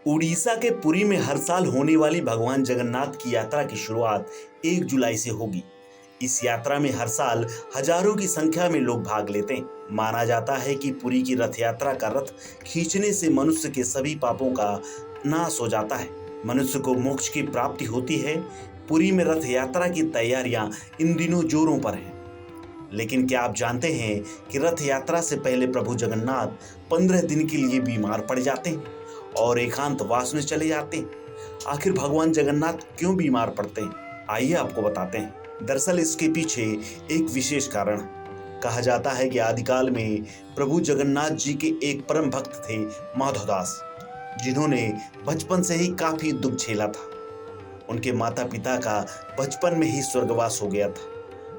उड़ीसा के पुरी में हर साल होने वाली भगवान जगन्नाथ की यात्रा की शुरुआत 1 जुलाई से होगी। इस यात्रा में हर साल हजारों की संख्या में लोग भाग लेते हैं। माना जाता है कि पुरी की रथ यात्रा का रथ खींचने से मनुष्य के सभी पापों का नाश हो जाता है, मनुष्य को मोक्ष की प्राप्ति होती है। पुरी में रथ यात्रा की तैयारियां इन दिनों जोरों पर हैं। लेकिन क्या आप जानते हैं कि रथ यात्रा से पहले प्रभु जगन्नाथ 15 दिन के लिए बीमार पड़ जाते हैं और एकांतवास में चले जाते हैं। आखिर भगवान जगन्नाथ क्यों बीमार पड़ते हैं, आइए आपको बताते हैं। दरअसल इसके पीछे एक विशेष कारण है। कहा जाता है कि आदिकाल में प्रभु जगन्नाथ जी के एक परम भक्त थे माधवदास, जिन्होंने बचपन से ही काफी दुख झेला था। उनके माता पिता का बचपन में ही स्वर्गवास हो गया था।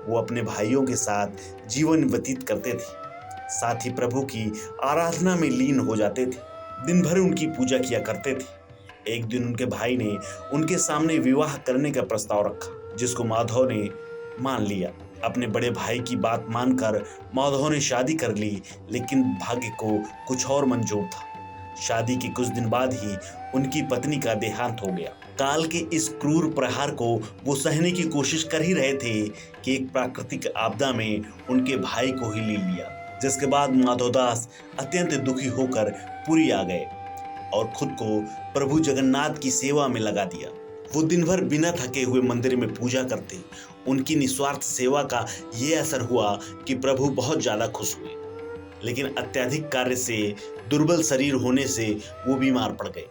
वो अपने भाइयों के साथ जीवन व्यतीत करते थे, साथ ही प्रभु की आराधना में लीन हो जाते थे। दिन भर उनकी पूजा किया करते थे। एक दिन उनके भाई ने उनके सामने विवाह करने का प्रस्ताव रखा, जिसको माधव ने मान लिया। अपने बड़े भाई की बात मानकर माधव ने शादी कर ली, लेकिन भाग्य को कुछ और मंजूर था। शादी के कुछ दिन बाद ही उनकी पत्नी का देहांत हो गया। काल के इस क्रूर प्रहार को वो सहने की कोशिश कर ही रहे थे कि एक प्राकृतिक आपदा में उनके भाई को ही ले लिया, जिसके बाद माधवदास अत्यंत दुखी होकर पुरी आ गए और खुद को प्रभु जगन्नाथ की सेवा में लगा दिया। वो दिन भर बिना थके हुए मंदिर में पूजा करते। उनकी निस्वार्थ सेवा का ये असर हुआ कि प्रभु बहुत ज्यादा खुश हुए, लेकिन अत्यधिक कार्य से दुर्बल शरीर होने से वो बीमार पड़ गए।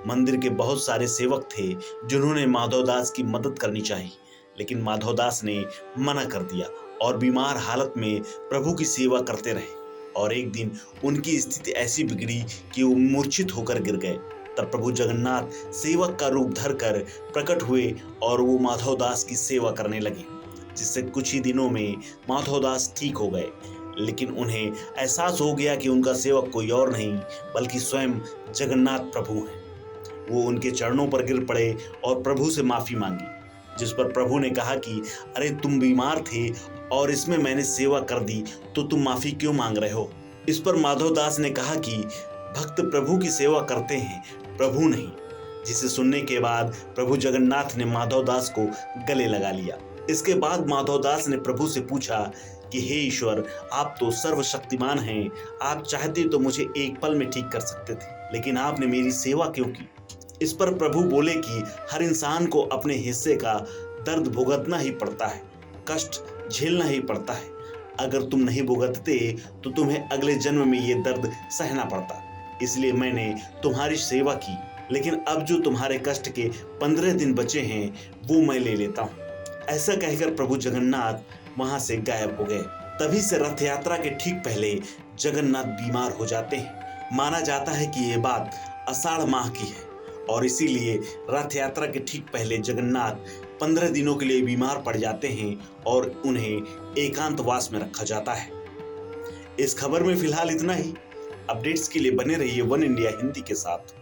मंदिर के बहुत सारे सेवक थे जिन्होंने माधवदास की मदद करनी चाहिए, लेकिन माधवदास ने मना कर दिया और बीमार हालत में प्रभु की सेवा करते रहे। और एक दिन उनकी स्थिति ऐसी बिगड़ी कि वो मूर्छित होकर गिर गए। तब प्रभु जगन्नाथ सेवक का रूप धरकर प्रकट हुए और वो माधवदास की सेवा करने लगे, जिससे कुछ ही दिनों में माधवदास ठीक हो गए। लेकिन उन्हें एहसास हो गया कि उनका सेवक कोई और नहीं बल्कि स्वयं जगन्नाथ प्रभु हैं। वो उनके चरणों पर गिर पड़े और प्रभु से माफी मांगी, जिस पर प्रभु ने कहा कि अरे तुम बीमार थे और इसमें मैंने सेवा कर दी, तो तुम माफी क्यों मांग रहे हो। इस पर माधवदास ने कहा कि भक्त प्रभु की सेवा करते हैं, प्रभु नहीं। जिसे सुनने के बाद प्रभु जगन्नाथ ने माधवदास को गले लगा लिया। इसके बाद माधवदास ने प्रभु से पूछा कि हे ईश्वर, आप तो सर्वशक्तिमान हैं, आप चाहते तो मुझे एक पल में ठीक कर सकते थे, लेकिन आपने मेरी सेवा क्यों की। इस पर प्रभु बोले कि हर इंसान को अपने हिस्से का दर्द भुगतना ही पड़ता है, कष्ट झेलना ही पड़ता है। अगर तुम नहीं भुगतते तो तुम्हें अगले जन्म में ये दर्द सहना पड़ता। इसलिए मैंने तुम्हारी सेवा की, लेकिन अब जो तुम्हारे कष्ट के 15 दिन बचे हैं वो मैं ले लेता हूँ। ऐसा कहकर प्रभु जगन्नाथ वहां से गायब हो गए। तभी से रथ यात्रा के ठीक पहले जगन्नाथ बीमार हो जाते हैं। माना जाता है कि ये बात आषाढ़ माह की है और इसीलिए रथ यात्रा के ठीक पहले जगन्नाथ 15 दिनों के लिए बीमार पड़ जाते हैं और उन्हें एकांतवास में रखा जाता है। इस खबर में फिलहाल इतना ही। अपडेट्स के लिए बने रहिए वन इंडिया हिंदी के साथ।